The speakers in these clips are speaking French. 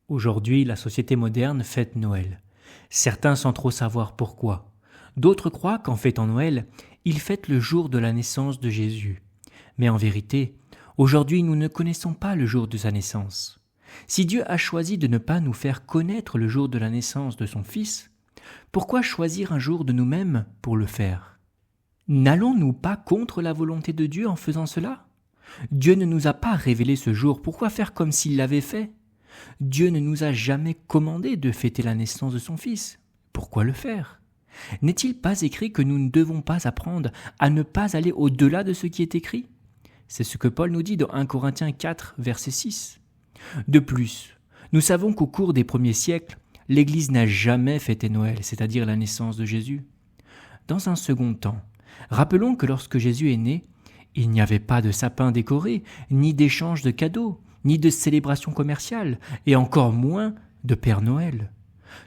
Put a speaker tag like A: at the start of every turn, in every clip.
A: Aujourd'hui, la société moderne fête Noël. Certains sans trop savoir pourquoi. D'autres croient qu'en fêtant Noël, ils fêtent le jour de la naissance de Jésus. Mais en vérité, aujourd'hui nous ne connaissons pas le jour de sa naissance. Si Dieu a choisi de ne pas nous faire connaître le jour de la naissance de son Fils, pourquoi choisir un jour de nous-mêmes pour le faire ? N'allons-nous pas contre la volonté de Dieu en faisant cela ? Dieu ne nous a pas révélé ce jour, pourquoi faire comme s'il l'avait fait ? Dieu ne nous a jamais commandé de fêter la naissance de son Fils. Pourquoi le faire ? N'est-il pas écrit que nous ne devons pas apprendre à ne pas aller au-delà de ce qui est écrit ? C'est ce que Paul nous dit dans 1 Corinthiens 4, verset 6. De plus, nous savons qu'au cours des premiers siècles, l'Église n'a jamais fêté Noël, c'est-à-dire la naissance de Jésus. Dans un second temps, rappelons que lorsque Jésus est né, il n'y avait pas de sapin décoré, ni d'échange de cadeaux, ni de célébration commerciale, et encore moins de Père Noël.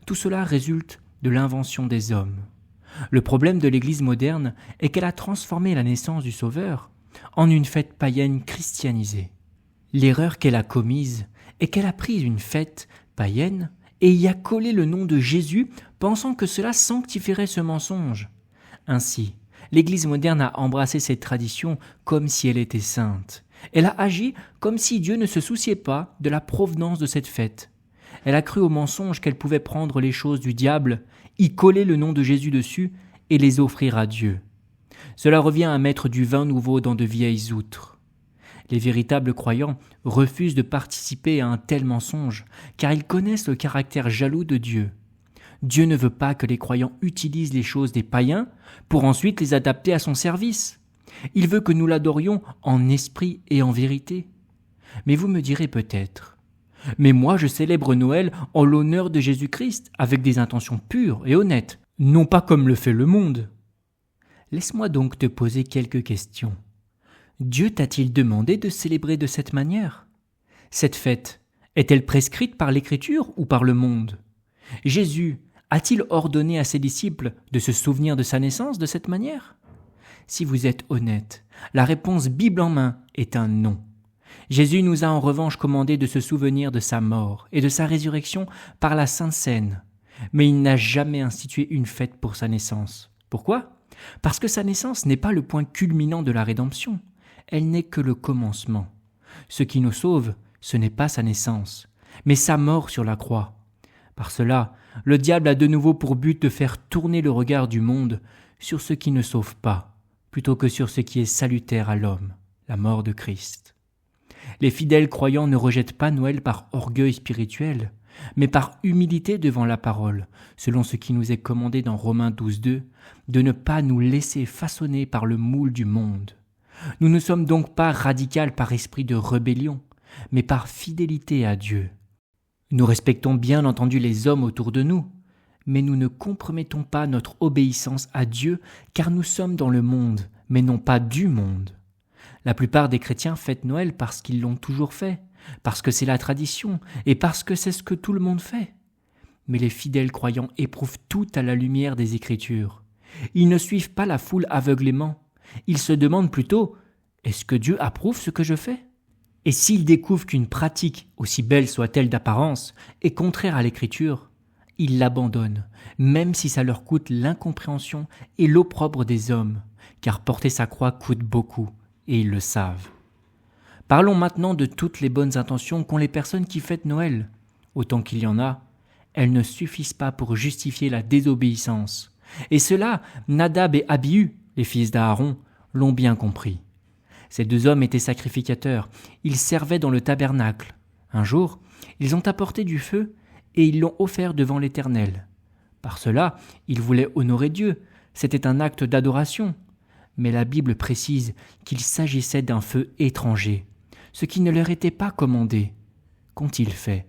A: Tout cela résulte de l'invention des hommes. Le problème de l'Église moderne est qu'elle a transformé la naissance du Sauveur en une fête païenne christianisée. L'erreur qu'elle a commise est qu'elle a pris une fête païenne et y a collé le nom de Jésus, pensant que cela sanctifierait ce mensonge. Ainsi, l'Église moderne a embrassé cette tradition comme si elle était sainte. Elle a agi comme si Dieu ne se souciait pas de la provenance de cette fête. Elle a cru au mensonge qu'elle pouvait prendre les choses du diable, y coller le nom de Jésus dessus et les offrir à Dieu. Cela revient à mettre du vin nouveau dans de vieilles outres. Les véritables croyants refusent de participer à un tel mensonge, car ils connaissent le caractère jaloux de Dieu. Dieu ne veut pas que les croyants utilisent les choses des païens pour ensuite les adapter à son service. Il veut que nous l'adorions en esprit et en vérité. Mais vous me direz peut-être, mais moi je célèbre Noël en l'honneur de Jésus-Christ avec des intentions pures et honnêtes, non pas comme le fait le monde. Laisse-moi donc te poser quelques questions. Dieu t'a-t-il demandé de célébrer de cette manière ? Cette fête est-elle prescrite par l'Écriture ou par le monde ? Jésus a-t-il ordonné à ses disciples de se souvenir de sa naissance de cette manière ? Si vous êtes honnête, la réponse Bible en main est un non. Jésus nous a en revanche commandé de se souvenir de sa mort et de sa résurrection par la Sainte Seine, mais il n'a jamais institué une fête pour sa naissance. Pourquoi ? Parce que sa naissance n'est pas le point culminant de la rédemption, elle n'est que le commencement. Ce qui nous sauve, ce n'est pas sa naissance, mais sa mort sur la croix. Par cela, le diable a de nouveau pour but de faire tourner le regard du monde sur ce qui ne sauve pas, plutôt que sur ce qui est salutaire à l'homme, la mort de Christ. Les fidèles croyants ne rejettent pas Noël par orgueil spirituel, mais par humilité devant la parole, selon ce qui nous est commandé dans Romains 12, 2, de ne pas nous laisser façonner par le moule du monde. Nous ne sommes donc pas radicaux par esprit de rébellion, mais par fidélité à Dieu. Nous respectons bien entendu les hommes autour de nous, mais nous ne compromettons pas notre obéissance à Dieu car nous sommes dans le monde, mais non pas du monde. La plupart des chrétiens fêtent Noël parce qu'ils l'ont toujours fait, parce que c'est la tradition et parce que c'est ce que tout le monde fait. Mais les fidèles croyants éprouvent tout à la lumière des Écritures. Ils ne suivent pas la foule aveuglément. Ils se demandent plutôt « Est-ce que Dieu approuve ce que je fais ?» Et s'ils découvrent qu'une pratique, aussi belle soit-elle d'apparence, est contraire à l'Écriture, ils l'abandonnent, même si ça leur coûte l'incompréhension et l'opprobre des hommes, car porter sa croix coûte beaucoup, et ils le savent. Parlons maintenant de toutes les bonnes intentions qu'ont les personnes qui fêtent Noël. Autant qu'il y en a, elles ne suffisent pas pour justifier la désobéissance. Et cela, Nadab et Abihu, les fils d'Aaron, l'ont bien compris. Ces deux hommes étaient sacrificateurs, ils servaient dans le tabernacle. Un jour, ils ont apporté du feu et ils l'ont offert devant l'Éternel. Par cela, ils voulaient honorer Dieu, c'était un acte d'adoration. Mais la Bible précise qu'il s'agissait d'un feu étranger, ce qui ne leur était pas commandé. Qu'ont-ils fait ?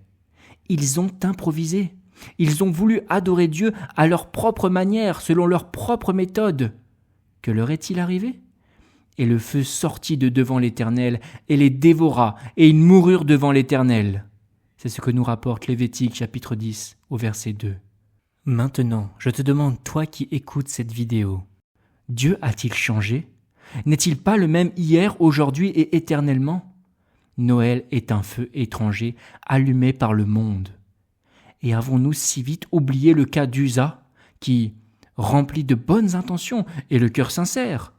A: Ils ont improvisé. Ils ont voulu adorer Dieu à leur propre manière, selon leur propre méthode. Que leur est-il arrivé ? Et le feu sortit de devant l'Éternel et les dévora, et ils moururent devant l'Éternel. C'est ce que nous rapporte Lévitique chapitre 10 au verset 2. Maintenant, je te demande, toi qui écoutes cette vidéo, Dieu a-t-il changé ? N'est-il pas le même hier, aujourd'hui et éternellement ? Noël est un feu étranger allumé par le monde. Et avons-nous si vite oublié le cas d'Usa, qui, rempli de bonnes intentions et le cœur sincère,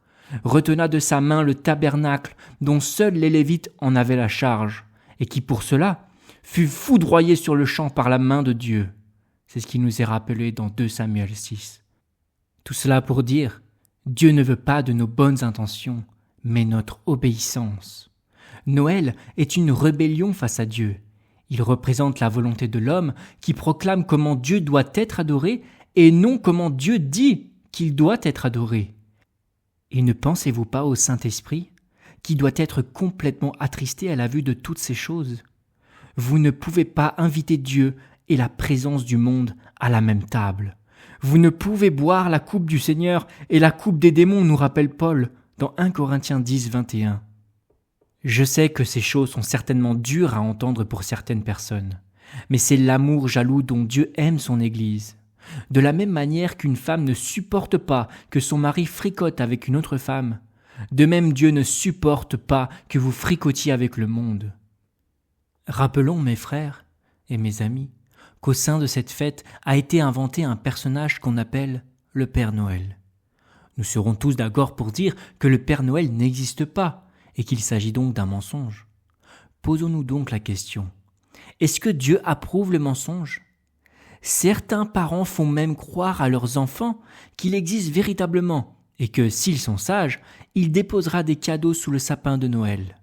A: retena de sa main le tabernacle dont seuls les Lévites en avaient la charge, et qui pour cela fut foudroyé sur le champ par la main de Dieu. C'est ce qui nous est rappelé dans 2 Samuel 6. Tout cela pour dire, Dieu ne veut pas de nos bonnes intentions, mais notre obéissance. Noël est une rébellion face à Dieu. Il représente la volonté de l'homme qui proclame comment Dieu doit être adoré et non comment Dieu dit qu'il doit être adoré. Et ne pensez-vous pas au Saint-Esprit, qui doit être complètement attristé à la vue de toutes ces choses? Vous ne pouvez pas inviter Dieu et la présence du monde à la même table. Vous ne pouvez boire la coupe du Seigneur et la coupe des démons, nous rappelle Paul dans 1 Corinthiens 10, 21. Je sais que ces choses sont certainement dures à entendre pour certaines personnes, mais c'est l'amour jaloux dont Dieu aime son Église. De la même manière qu'une femme ne supporte pas que son mari fricote avec une autre femme, de même Dieu ne supporte pas que vous fricotiez avec le monde. Rappelons, mes frères et mes amis, qu'au sein de cette fête a été inventé un personnage qu'on appelle le Père Noël. Nous serons tous d'accord pour dire que le Père Noël n'existe pas et qu'il s'agit donc d'un mensonge. Posons-nous donc la question, est-ce que Dieu approuve le mensonge ? Certains parents font même croire à leurs enfants qu'il existe véritablement et que, s'ils sont sages, il déposera des cadeaux sous le sapin de Noël.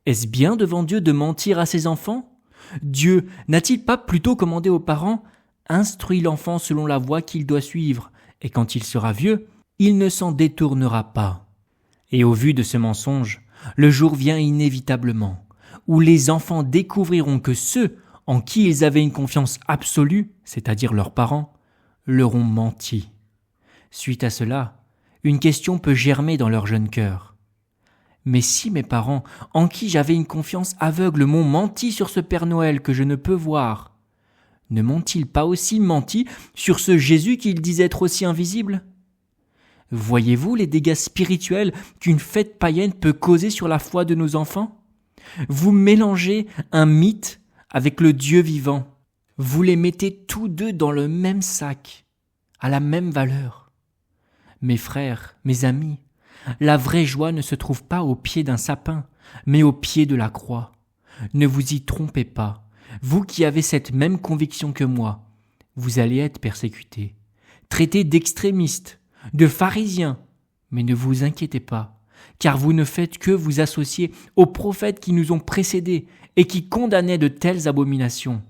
A: Est-ce bien devant Dieu de mentir à ses enfants ? Dieu n'a-t-il pas plutôt commandé aux parents « Instruis l'enfant selon la voie qu'il doit suivre, et quand il sera vieux, il ne s'en détournera pas. » Et au vu de ce mensonge, le jour vient inévitablement, où les enfants découvriront que ceux en qui ils avaient une confiance absolue, c'est-à-dire leurs parents, leur ont menti. Suite à cela, une question peut germer dans leur jeune cœur. Mais si mes parents, en qui j'avais une confiance aveugle, m'ont menti sur ce Père Noël que je ne peux voir, ne m'ont-ils pas aussi menti sur ce Jésus qu'ils disaient être aussi invisible ? Voyez-vous les dégâts spirituels qu'une fête païenne peut causer sur la foi de nos enfants ? Vous mélangez un mythe avec le Dieu vivant. Vous les mettez tous deux dans le même sac, à la même valeur. Mes frères, mes amis, la vraie joie ne se trouve pas au pied d'un sapin, mais au pied de la croix. Ne vous y trompez pas. Vous qui avez cette même conviction que moi, vous allez être persécutés, traités d'extrémistes, de pharisiens, mais ne vous inquiétez pas, car vous ne faites que vous associer aux prophètes qui nous ont précédés et qui condamnaient de telles abominations.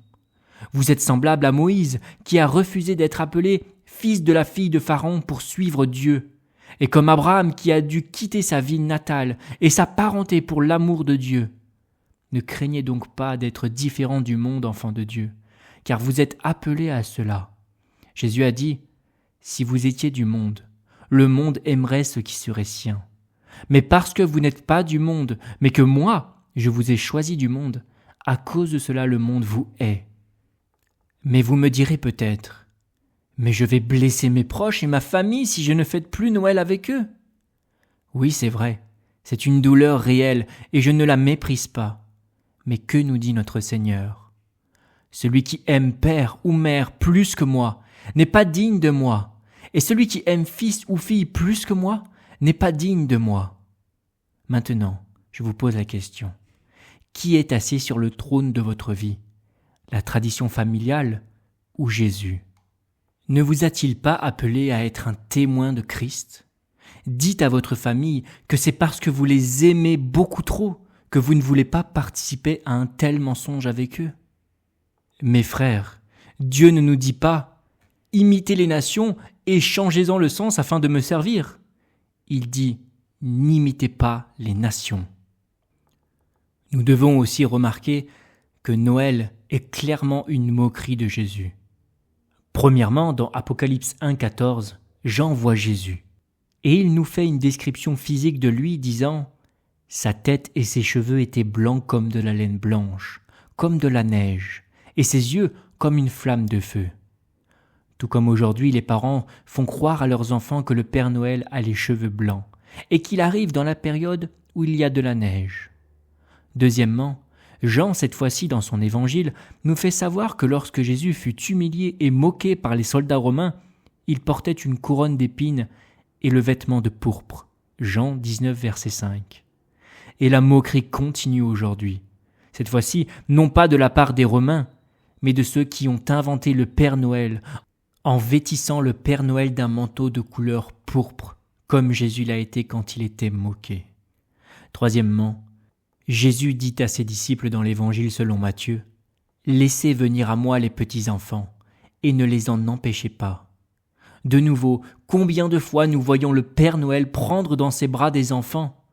A: Vous êtes semblable à Moïse, qui a refusé d'être appelé fils de la fille de Pharaon pour suivre Dieu, et comme Abraham qui a dû quitter sa ville natale et sa parenté pour l'amour de Dieu. Ne craignez donc pas d'être différent du monde, enfant de Dieu, car vous êtes appelés à cela. Jésus a dit, « Si vous étiez du monde, le monde aimerait ce qui serait sien. Mais parce que vous n'êtes pas du monde, mais que moi, je vous ai choisi du monde, à cause de cela le monde vous hait. » Mais vous me direz peut-être, « Mais je vais blesser mes proches et ma famille si je ne fête plus Noël avec eux. » Oui, c'est vrai, c'est une douleur réelle et je ne la méprise pas. Mais que nous dit notre Seigneur ? Celui qui aime père ou mère plus que moi n'est pas digne de moi, et celui qui aime fils ou fille plus que moi n'est pas digne de moi. Maintenant, je vous pose la question. Qui est assis sur le trône de votre vie ? La tradition familiale ou Jésus ? Ne vous a-t-il pas appelé à être un témoin de Christ ? Dites à votre famille que c'est parce que vous les aimez beaucoup trop que vous ne voulez pas participer à un tel mensonge avec eux. Mes frères, Dieu ne nous dit pas « imitez les nations et changez-en le sens afin de me servir ». Il dit « n'imitez pas les nations ». Nous devons aussi remarquer que Noël est clairement une moquerie de Jésus. Premièrement, dans Apocalypse 1,14, Jean voit Jésus. Et il nous fait une description physique de lui disant « Sa tête et ses cheveux étaient blancs comme de la laine blanche, comme de la neige, et ses yeux comme une flamme de feu. » Tout comme aujourd'hui les parents font croire à leurs enfants que le Père Noël a les cheveux blancs, et qu'il arrive dans la période où il y a de la neige. Deuxièmement, Jean, cette fois-ci dans son évangile, nous fait savoir que lorsque Jésus fut humilié et moqué par les soldats romains, il portait une couronne d'épines et le vêtement de pourpre. Jean 19, verset 5. Et la moquerie continue aujourd'hui. Cette fois-ci, non pas de la part des Romains, mais de ceux qui ont inventé le Père Noël en vêtissant le Père Noël d'un manteau de couleur pourpre, comme Jésus l'a été quand il était moqué. Troisièmement, Jésus dit à ses disciples dans l'Évangile selon Matthieu, « Laissez venir à moi les petits enfants, et ne les en empêchez pas. » De nouveau, combien de fois nous voyons le Père Noël prendre dans ses bras des enfants,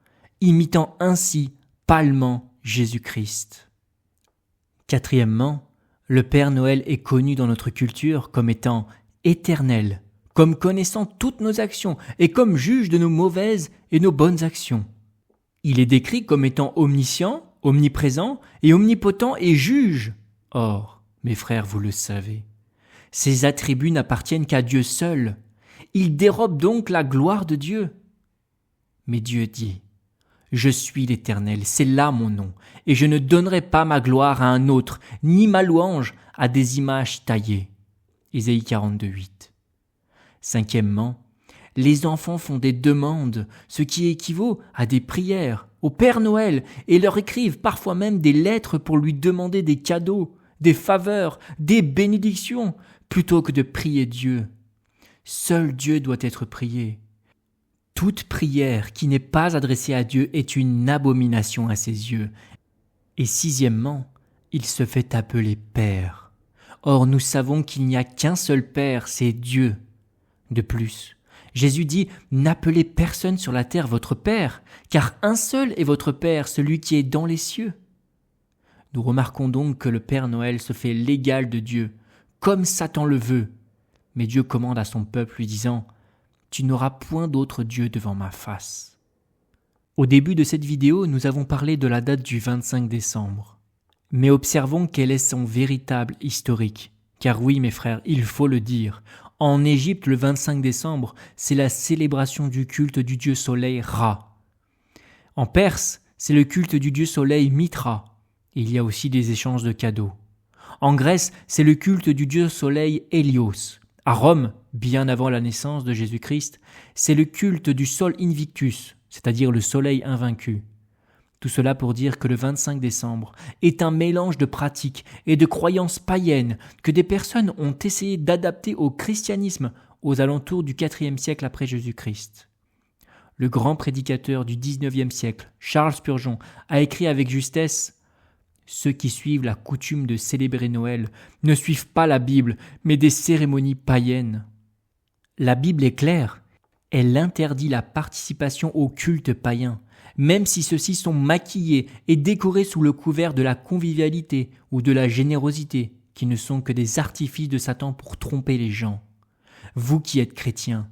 A: imitant ainsi pâlement Jésus-Christ. Quatrièmement, le Père Noël est connu dans notre culture comme étant éternel, comme connaissant toutes nos actions et comme juge de nos mauvaises et nos bonnes actions. Il est décrit comme étant omniscient, omniprésent et omnipotent et juge. Or, mes frères, vous le savez, ces attributs n'appartiennent qu'à Dieu seul. Ils dérobent donc la gloire de Dieu. Mais Dieu dit, « Je suis l'Éternel, c'est là mon nom, et je ne donnerai pas ma gloire à un autre, ni ma louange à des images taillées. » Ésaïe 42, 8. Cinquièmement, les enfants font des demandes, ce qui équivaut à des prières au Père Noël, et leur écrivent parfois même des lettres pour lui demander des cadeaux, des faveurs, des bénédictions, plutôt que de prier Dieu. Seul Dieu doit être prié. Toute prière qui n'est pas adressée à Dieu est une abomination à ses yeux. Et sixièmement, il se fait appeler Père. Or, nous savons qu'il n'y a qu'un seul Père, c'est Dieu. De plus, Jésus dit « N'appelez personne sur la terre votre Père, car un seul est votre Père, celui qui est dans les cieux. » Nous remarquons donc que le Père Noël se fait l'égal de Dieu, comme Satan le veut. Mais Dieu commande à son peuple lui disant « Tu n'auras point d'autre Dieu devant ma face. » Au début de cette vidéo, nous avons parlé de la date du 25 décembre. Mais observons quel est son véritable historique. Car oui, mes frères, il faut le dire, en Égypte, le 25 décembre, c'est la célébration du culte du dieu soleil Ra. En Perse, c'est le culte du dieu soleil Mitra. Il y a aussi des échanges de cadeaux. En Grèce, c'est le culte du dieu soleil Hélios. À Rome, bien avant la naissance de Jésus-Christ, c'est le culte du Sol Invictus, c'est-à-dire le soleil invaincu. Tout cela pour dire que le 25 décembre est un mélange de pratiques et de croyances païennes que des personnes ont essayé d'adapter au christianisme aux alentours du IVe siècle après Jésus-Christ. Le grand prédicateur du XIXe siècle, Charles Spurgeon, a écrit avec justesse « Ceux qui suivent la coutume de célébrer Noël ne suivent pas la Bible, mais des cérémonies païennes. » La Bible est claire, elle interdit la participation au culte païen, même si ceux-ci sont maquillés et décorés sous le couvert de la convivialité ou de la générosité, qui ne sont que des artifices de Satan pour tromper les gens. Vous qui êtes chrétiens,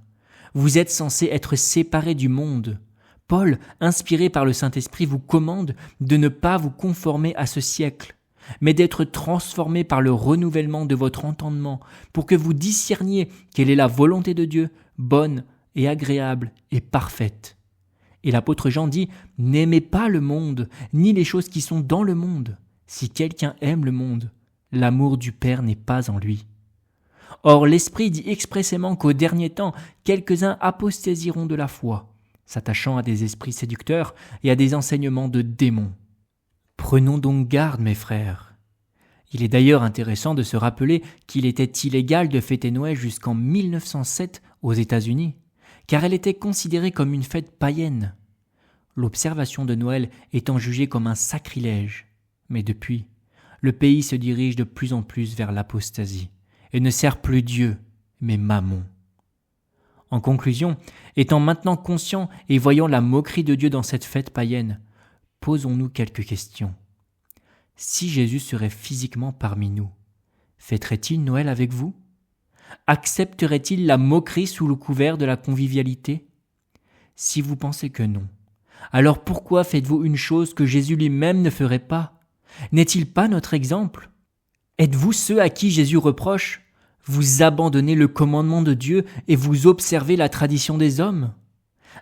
A: vous êtes censés être séparés du monde. Paul, inspiré par le Saint-Esprit, vous commande de ne pas vous conformer à ce siècle, mais d'être transformés par le renouvellement de votre entendement, pour que vous discerniez quelle est la volonté de Dieu, bonne et agréable et parfaite. Et l'apôtre Jean dit « N'aimez pas le monde, ni les choses qui sont dans le monde. Si quelqu'un aime le monde, l'amour du Père n'est pas en lui. » Or, l'Esprit dit expressément qu'au dernier temps, quelques-uns apostasieront de la foi, s'attachant à des esprits séducteurs et à des enseignements de démons. Prenons donc garde, mes frères. Il est d'ailleurs intéressant de se rappeler qu'il était illégal de fêter Noël jusqu'en 1907 aux États-Unis, car elle était considérée comme une fête païenne, l'observation de Noël étant jugée comme un sacrilège. Mais depuis, le pays se dirige de plus en plus vers l'apostasie et ne sert plus Dieu, mais Mammon. En conclusion, étant maintenant conscients et voyant la moquerie de Dieu dans cette fête païenne, posons-nous quelques questions. Si Jésus serait physiquement parmi nous, fêterait-il Noël avec vous ? Accepterait-il la moquerie sous le couvert de la convivialité ? Si vous pensez que non, alors pourquoi faites-vous une chose que Jésus lui-même ne ferait pas ? N'est-il pas notre exemple ? Êtes-vous ceux à qui Jésus reproche ? Vous abandonnez le commandement de Dieu et vous observez la tradition des hommes ?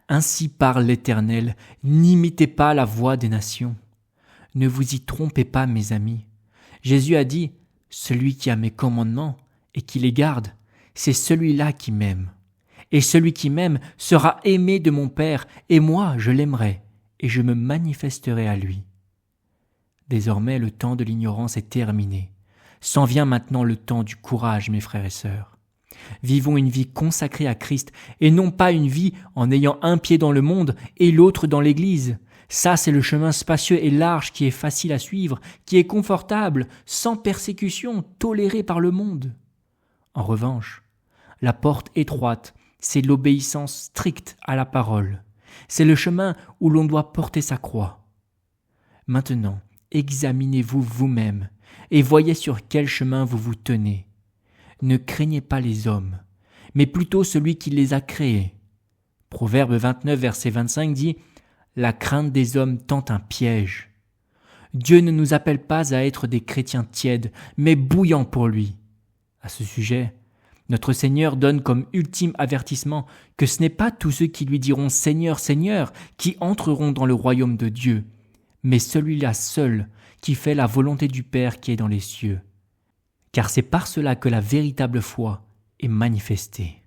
A: Ainsi parle l'Éternel, n'imitez pas la voix des nations. Ne vous y trompez pas, mes amis. Jésus a dit « Celui qui a mes commandements et qui les garde, c'est celui-là qui m'aime. Et celui qui m'aime sera aimé de mon Père, et moi je l'aimerai, et je me manifesterai à lui. » Désormais, le temps de l'ignorance est terminé. S'en vient maintenant le temps du courage, mes frères et sœurs. Vivons une vie consacrée à Christ, et non pas une vie en ayant un pied dans le monde et l'autre dans l'Église. Ça, c'est le chemin spacieux et large qui est facile à suivre, qui est confortable, sans persécution, toléré par le monde. En revanche, la porte étroite, c'est l'obéissance stricte à la parole. C'est le chemin où l'on doit porter sa croix. Maintenant, examinez-vous vous-même et voyez sur quel chemin vous vous tenez. Ne craignez pas les hommes, mais plutôt celui qui les a créés. Proverbe 29, verset 25 dit « La crainte des hommes tend un piège ». Dieu ne nous appelle pas à être des chrétiens tièdes, mais bouillants pour lui. À ce sujet, notre Seigneur donne comme ultime avertissement que ce n'est pas tous ceux qui lui diront « Seigneur, Seigneur » qui entreront dans le royaume de Dieu, mais celui-là seul qui fait la volonté du Père qui est dans les cieux. Car c'est par cela que la véritable foi est manifestée.